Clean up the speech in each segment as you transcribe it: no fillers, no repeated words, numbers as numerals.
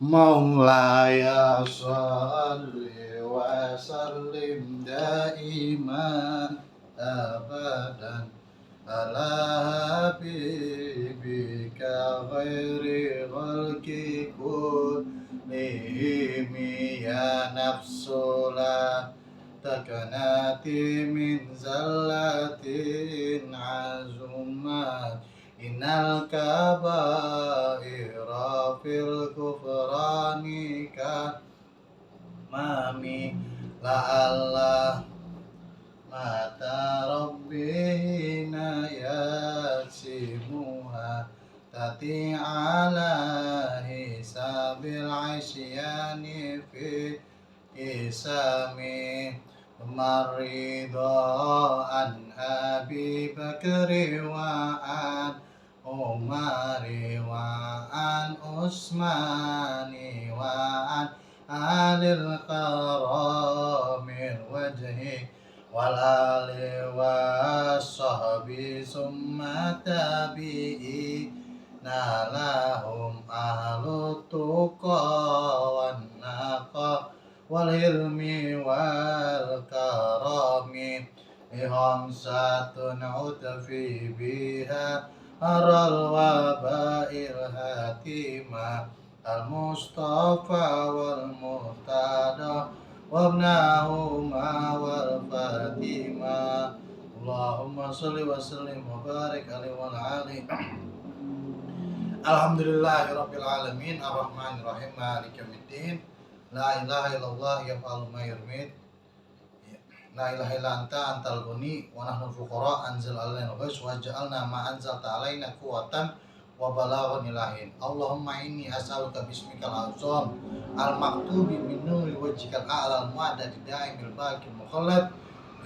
مولاي صل وسلم دائما أبدا على حبيبك غير خلق كلهم يا نفس لا تكنتي من زلة عزمات إن الكبائر في الكفران كمامي لعله mata rabbina yasimuha tati ala hisabil aisyani fi isami marido an Abi Bakri wa an Umari wa an Usmani wa an alil karamil wajhi wal ali wassahabi summa tabi'i nalahum ahlu tuqa wan naqa wal hilmi wal karami khamsatun utfi biha aral wabail hatimah al mustafa wal murtada وابنهما والفاتمة اللهم صل وسلم وبارك عليه وعلى آله Alhamdulillahirabbil alamin arrahmanir rahim maliki yaumiddin la ilaha illallah yaf'alu ma yurid la ilaha illa anta antal ghani wa nahnu fuqara anzil alaina ghais wa ja'alna ma anzalta alaina quwwatan wa balaghan ilahin Allahumma inni as'aluka bismikal azam al maktubi min nuri wajhikal a'la al mu'addad daimil baqil mukhallad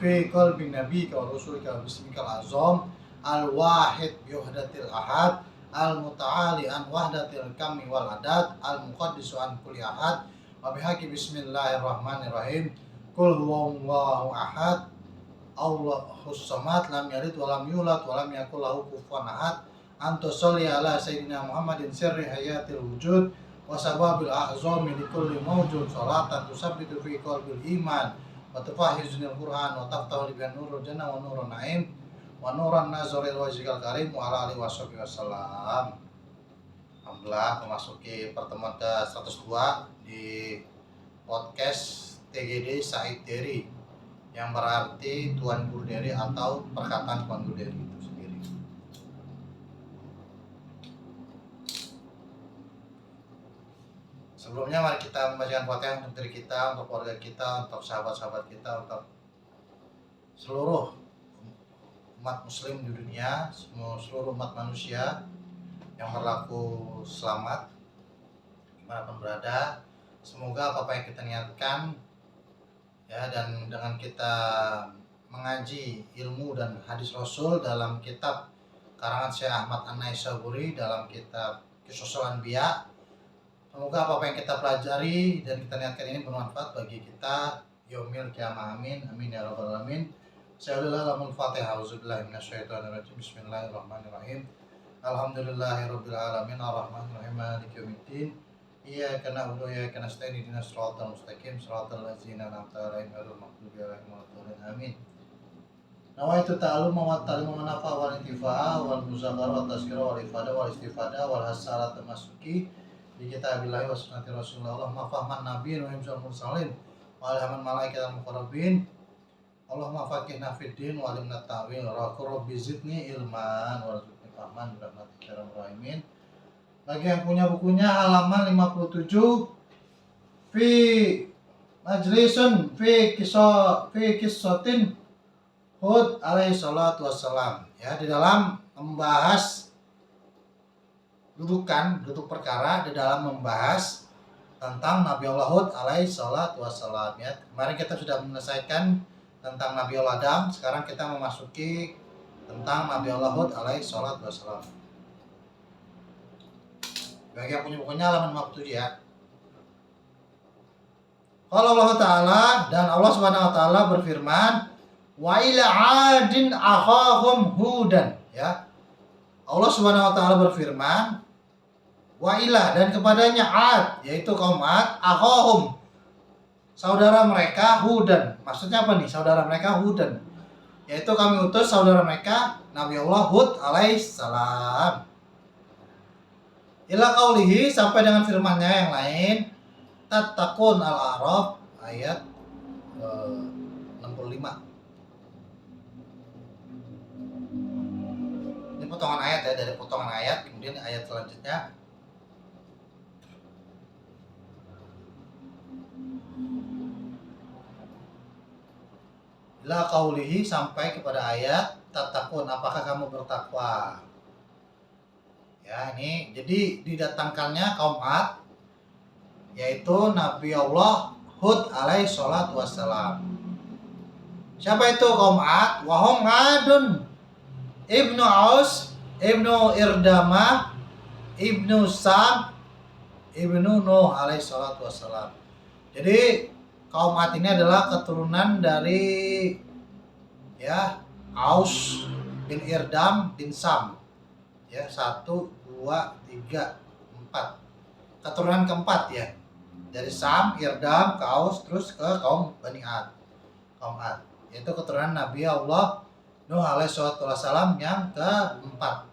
fi qalbi nabiyyika wa rasulika bismikal azam al wahid bi wahdatil ahad al muta'ali an wahdatil kami wal adad al muqaddisu an kulli ahad wa bihaqi bismillahirrahmanirrahim qul huwallahu ahad Allahus samad lam yalid wa lam yulad wa lam yakul lahu kufuwan ahad anta sholli ala sayyidina Muhammadin sirri hayatil wujud wa sababil a'zami li kulli mawjud salatan tusabbitu fi qalbil iman wa tufahhizunil Qur'an wa taftahu li bihan nurul jannah wa nurun na'im wa nuran nazaril wajhikal karim wa ala alihi washabihi wasallam. Alhamdulillah memasuki pertemuan ke 102 di podcast TGD Said Dery yang berarti Tuan Guru Dery atau perkataan Tuan Guru Dery itu sendiri. Sebelumnya mari kita membacakan Fatihah untuk diri kita, untuk keluarga kita, untuk sahabat-sahabat kita, untuk seluruh umat muslim di dunia, seluruh umat manusia yang berlaku selamat dimanapun berada. Semoga apa yang kita niatkan ya, dan dengan kita mengaji ilmu dan hadis Rasul dalam kitab karangan Syekh Ahmad An-Naisaburi dalam kitab Qisasul Anbiya, semoga apa yang kita pelajari dan kita niatkan ini bermanfaat bagi kita yaumil qiyamah. Amin amin ya rabbal alamin. Assalamualaikum warahmatullahi wabarakatuh. Bismillahirrahmanirrahim. Alhamdulillahirabbil alamin arrahmanirrahim maliki yaumiddin. Iyyaka na'budu wa iyyaka nasta'in ihdinas siratal mustaqim siratal ladzina an'amta 'alaihim ghairil maghdubi 'alaihim waladdallin. Amin. Nawaitu ta'alluma wa ta'lima wa nafa'a wal intifa'a wal muzakarah wa tazkirah wal ifadah wal istifadah wal hasalat tamasuki bi kitabillahi wa sunnati Rasulullah. Allahumma fahman nabiyyin wa hifzal mursalin wa alhaman malaikatal muqarrabin. Allahumma faqihna fid din wa alimna ta'wil rabbi zidni ilman warzuqni fahman birahmatika ya arhamar rahimin. Bagi yang punya bukunya halaman 57 fi majlisun fi qissatin Hud alaihi salatu wassalam, ya, di dalam membahas duduk perkara di dalam membahas tentang Nabi Allah Hud alaihi salatu wassalam, ya. Kemarin kita sudah menyelesaikan tentang Nabi Allah Adam, sekarang kita memasuki tentang Nabi Allah Hud alaihi salatu wassalam. Bagi yang punya bukunya halaman 57 ya. Kalau Allah Ta'ala, dan Allah Subhanahu Wa Ta'ala berfirman, wa ila adin akhahum hudan, ya. Allah Subhanahu Wa Ta'ala berfirman Wa ila dan kepadanya Ad, yaitu kaum Ad, akhahum, saudara mereka Hudan. Maksudnya apa nih? Saudara mereka Hudan. Yaitu kami utus saudara mereka Nabi Allah Hud alaihissalam. Ila qaulihi sampai dengan firman-Nya yang lain, tattaqun al-a'raf ayat 65. Ini potongan ayat ya, dari potongan ayat, kemudian ayat selanjutnya. Ila qaulihi sampai kepada ayat tattaqun, apakah kamu bertakwa? Ya, ini jadi didatangkannya kaum Ad, yaitu Nabi Allah Hud alaihi salatu wassalam. Siapa itu kaum Ad? Wahum Adun Ibnu Aus, Ibnu Irdama, Ibnu Sam, Ibnu Nuh alaihi salatu wassalam. Jadi kaum Ad ini adalah keturunan dari ya Aus bin Irdam bin Sam. Ya, 1, 2, 3, 4. Keturunan keempat ya. Dari Sam, Irdam, Aus, terus ke kaum Bani Ad. Kaum Ad. Itu keturunan Nabi Allah Nuh alaihi salatu wassalam yang keempat.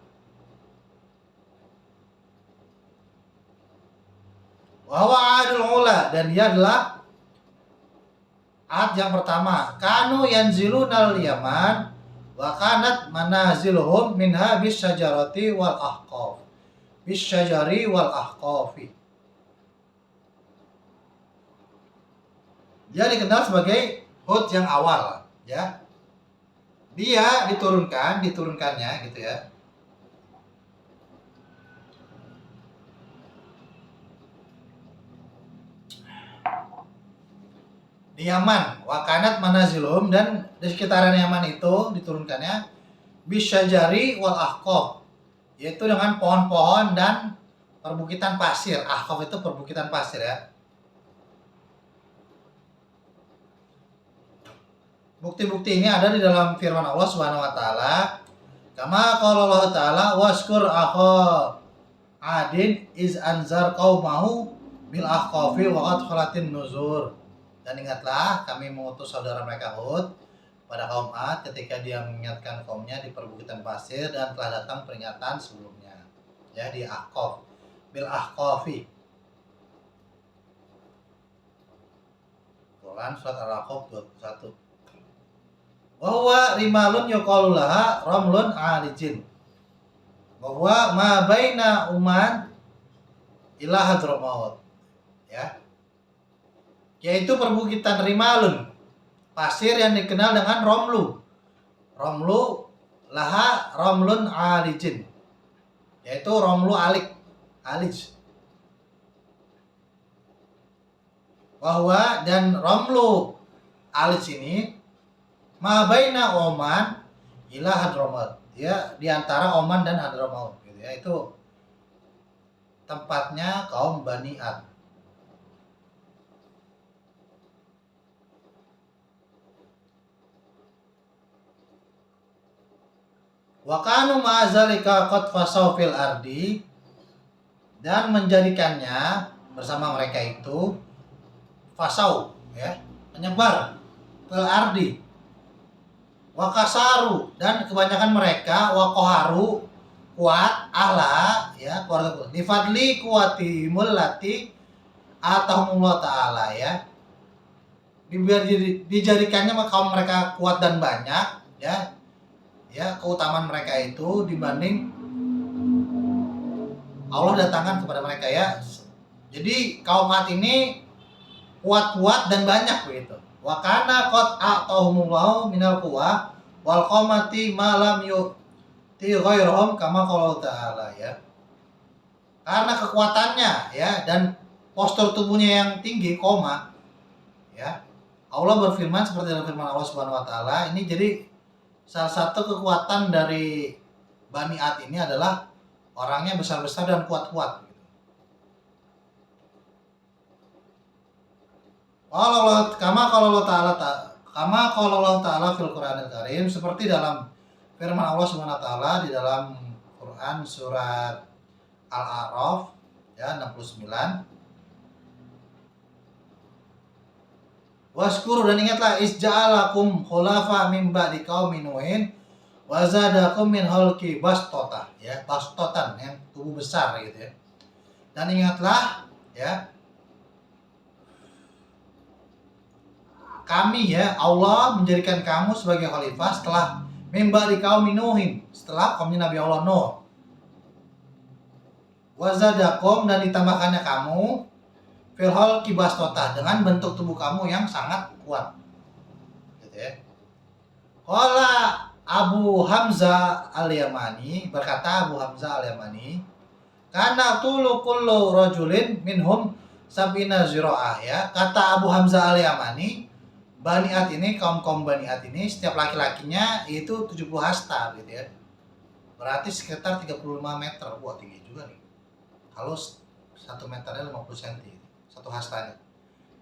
Wa Adul Ula, dan dia adalah Ad yang pertama. Kanu yanzilunal Yaman wa kanat manaziluhum minha bisyajarati wal ahqaf. Bisyajari wal ahqafi. Dia dikenal sebagai Hud yang awal, ya. Dia diturunkannya gitu ya. Di Yaman, wakanat manazilum, dan di sekitaran Yaman itu diturunkannya bisyajari wal ahqaf, yaitu dengan pohon-pohon dan perbukitan pasir. Ahqaf itu perbukitan pasir ya. Bukti-bukti ini ada di dalam firman Allah Subhanahu wa taala. Kama qala Allah taala waskur akha adin iz anzar qaumahu bil ahqafi wa qad khalatin nuzur. Dan ingatlah kami mengutus saudara mereka Hud pada kaum Ad ketika dia mengingatkan kaumnya di perbukitan pasir dan telah datang peringatan sebelumnya. Ya, di Ahqaf, bil Ahqafi. Quran surat Al-Ahqaf 21. Bahwa rimalun yuqalu laha ramlun alijin. Bahwa ma baina uman ila hadramaut. Ya. Yaitu perbukitan Rimalun, pasir yang dikenal dengan Romlu. Romlu laha Romlun alijin, yaitu Romlu alij. Bahwa dan Romlu alij ini mabaina Oman ila Hadramaut, ya, di antara Oman dan Hadramaut gitu ya. Itu tempatnya kaum Bani Ad. Wa kanu ma'azalika qad fasaw fil ardi, dan menjadikannya bersama mereka itu fasaw ya, menyebar fil ardi. Wa kasaru, dan kebanyakan mereka wa qaharu, kuat ahla ya, keluarga di fadli kuwatimul lati atahumullah taala ya. Dijadikannya kaum mereka kuat dan banyak ya. Ya, keutamaan mereka itu dibanding Allah datangkan kepada mereka ya. Jadi kaum Ad ini kuat-kuat dan banyak begitu. Wa kana qad a'tahumullahu minal quwwah wal qamati ma lam yu'ti ghairahum kama qala ta'ala ya. Karena kekuatannya ya dan postur tubuhnya yang tinggi koma ya. Allah berfirman seperti dalam firman Allah Subhanahu wa taala, ini jadi salah satu kekuatan dari Bani Ad ini adalah orangnya besar-besar dan kuat-kuat. Kalau Allah Ta'ala fil Qur'anil Karim, seperti dalam firman Allah Subhanahu wa taala di dalam Quran surat Al-A'raf Ya, 69. Waskuru, dan ingatlah, isja'alakum khulafa min ba'di qaumin Nuhin wa zadakum min khalqi bastota, ya, bastotan yang tubuh besar gitu ya. Dan ingatlah, ya, kami, ya, Allah menjadikan kamu sebagai khalifah setelah min ba'di qaumin Nuhin, setelah kaumnya Nabi Allah Nuh. Wa zadakum, dan ditambahkannya kamu fil khalqi bastota, dengan bentuk tubuh kamu yang sangat kuat. Gitu ya. Qala Abu Hamzah Al-Yamani, berkata Abu Hamzah Al-Yamani, karena tulu kullu rajulin minhum sabina zira'ah, ya. Kata Abu Hamzah Al-Yamani, Baniat ini, kaum Baniat ini, setiap laki-lakinya itu 70 hasta gitu ya. Berarti sekitar 35 meter. Wah, tinggi juga nih. Kalau 1 meternya 50 cm, satu hastanya.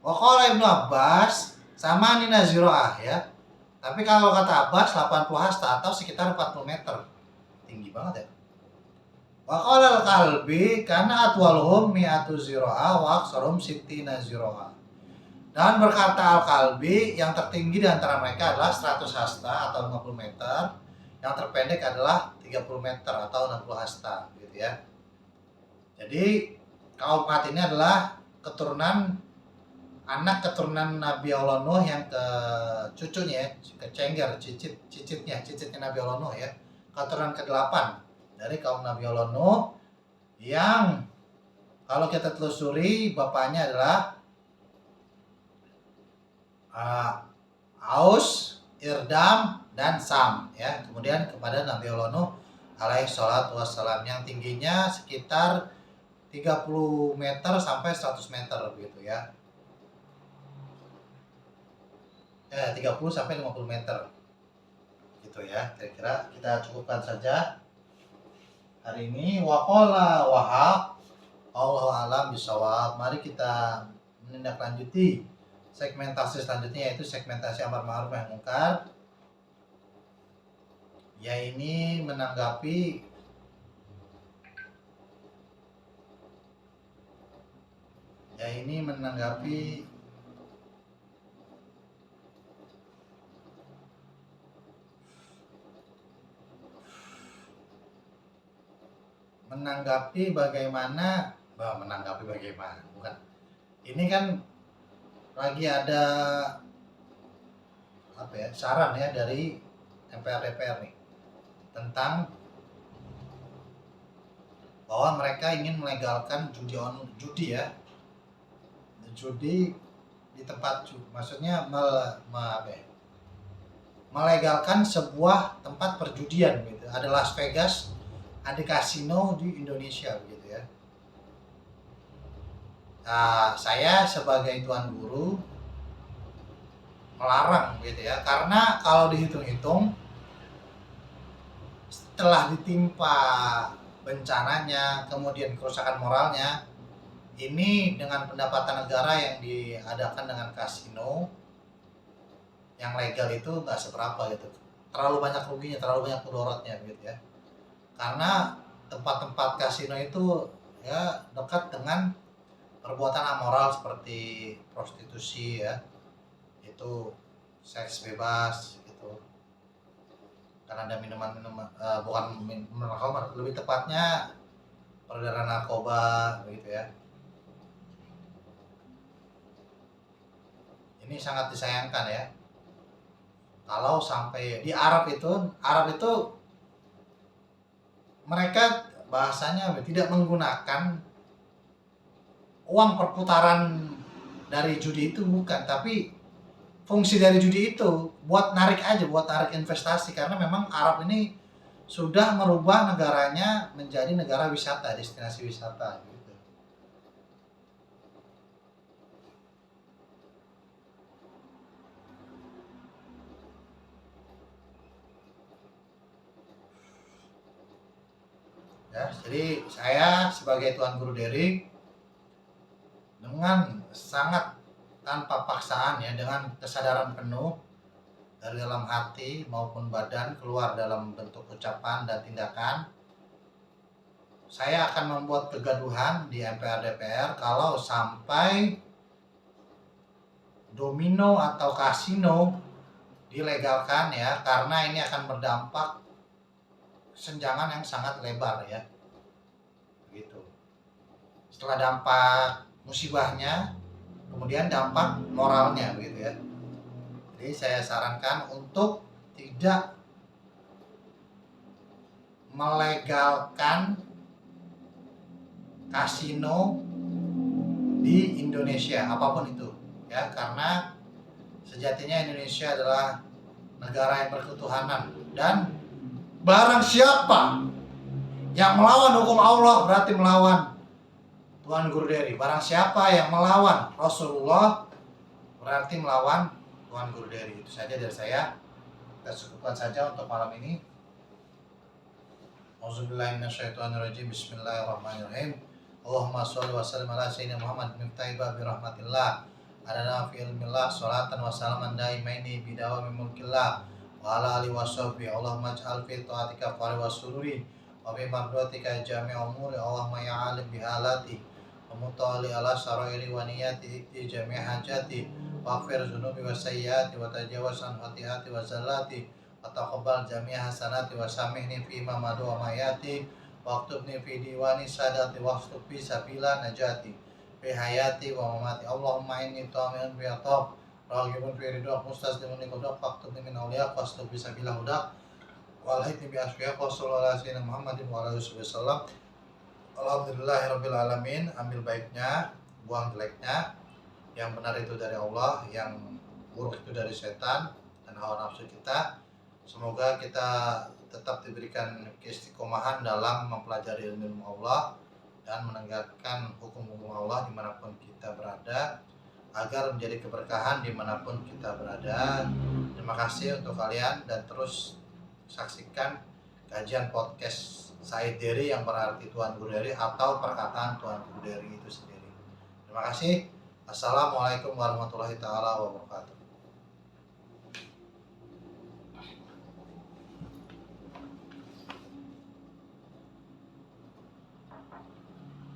Wa qala Ibnu Abbas sama nina zira'ah, ya. Tapi kalau kata Abbas 80 hasta atau sekitar 40 meter. Tinggi banget ya. Wa qala al-Kalbi karena atwaluhum mi'atu zira'ah wa aksarum sittina zira'ah. Dan berkata Al-Kalbi, yang tertinggi di antara mereka adalah 100 hasta atau 50 meter, yang terpendek adalah 30 meter atau 60 hasta gitu ya. Jadi kaum Ad ini adalah anak keturunan Nabi Allah Nuh yang ke cucunya, ke cengger, cicitnya Nabi Allah Nuh, ya. Keturunan ke-8 dari kaum Nabi Allah Nuh, yang kalau kita telusuri bapaknya adalah Aus, Irdam, dan Sam, ya. Kemudian kepada Nabi Allah Nuh alaihi salatu wassalam, yang tingginya sekitar 30 meter sampai 100 meter begitu ya. 30 sampai 50 meter. Gitu ya. Kira-kira kita cukupkan saja hari ini. Wa qala Wahab, Allahu a'lam bishawab. Mari kita menindaklanjuti segmentasi selanjutnya, yaitu segmentasi amar ma'ruf nahi munkar. Ya, ini menanggapi bagaimana bukan, ini kan lagi ada saran ya dari MPR-DPR nih tentang bahwa mereka ingin melegalkan judi ya, judi di tempat, maksudnya melegalkan sebuah tempat perjudian gitu. Ada Las Vegas, ada kasino di Indonesia gitu ya. Saya sebagai tuan guru melarang gitu ya, karena kalau dihitung-hitung setelah ditimpa bencananya, kemudian kerusakan moralnya, ini dengan pendapatan negara yang diadakan dengan kasino yang legal itu nggak seberapa gitu, terlalu banyak ruginya, terlalu banyak mudorotnya gitu ya. Karena tempat-tempat kasino itu ya dekat dengan perbuatan amoral seperti prostitusi ya, itu seks bebas gitu. Karena ada minuman-minuman, bukan minuman khamar, lebih tepatnya peredaran narkoba begitu ya. Ini sangat disayangkan ya, kalau sampai di Arab itu mereka bahasanya tidak menggunakan uang perputaran dari judi itu, bukan, tapi fungsi dari judi itu buat narik investasi, karena memang Arab ini sudah merubah negaranya menjadi negara wisata, destinasi wisata gitu. Ya, jadi saya sebagai tuan guru daring dengan sangat tanpa paksaan ya, dengan kesadaran penuh dari dalam hati maupun badan, keluar dalam bentuk ucapan dan tindakan, saya akan membuat kegaduhan di MPR DPR kalau sampai domino atau kasino dilegalkan ya, karena ini akan berdampak kesenjangan yang sangat lebar ya. Begitu. Setelah dampak musibahnya, kemudian dampak moralnya begitu ya. Jadi saya sarankan untuk tidak melegalkan kasino di Indonesia apapun itu ya, karena sejatinya Indonesia adalah negara yang berketuhanan, dan barang siapa yang melawan hukum Allah berarti melawan Tuan Guru Dery. Barang siapa yang melawan Rasulullah berarti melawan Tuan Guru Dery. Itu saja dari saya. Kita cukupkan saja untuk malam ini. Auzubillahiminasyaitonirrajim. Bismillahirrahmanirrahim. Allahumma sholli wa sallim ala sayyidina Muhammad miftahil babi rahmatillah. Adana fi ilmillah salatan wa salaman daimaini bidawami mulkillah wa ala alihi wa sahbihi. Allahumma ij'al fi ta'atika fari wa sururi wa bi mardatika jami'a umuri. Allahumma ya alim bihalati wa mutali ala sarairi wa niyati ikti jami'a hajati wa aghfir zunubi wa sayyati wa tajawaz an hatihati wa zallati wa taqabbal jami'a hasanati wa samihni fi ma madu wa mayati wa aktubni fi diwani sadati wa aktub fi sabila najati fi hayati wa mamati. Allahumma inni ta'amin fi atab raghibun fi ridha mustaslimun li qadar faqtubni min awliya wa aktub fi sabila huda wa alhitni bi asfiya wa sallallahu ala sayyidina Muhammadin wa ala alihi wasallam. Alhamdulillahirabbil alamin. Ambil baiknya, buang jeleknya. Yang benar itu dari Allah, yang buruk itu dari setan dan hawa nafsu kita. Semoga kita tetap diberikan keistiqomahan dalam mempelajari ilmu Allah dan menegakkan hukum-hukum Allah dimanapun kita berada, agar menjadi keberkahan dimanapun kita berada. Terima kasih untuk kalian, dan terus saksikan kajian podcast Said Dery yang berarti Tuan Guru Dery atau perkataan Tuan Guru Dery itu sendiri. Terima kasih. Assalamualaikum warahmatullahi taala wabarakatuh.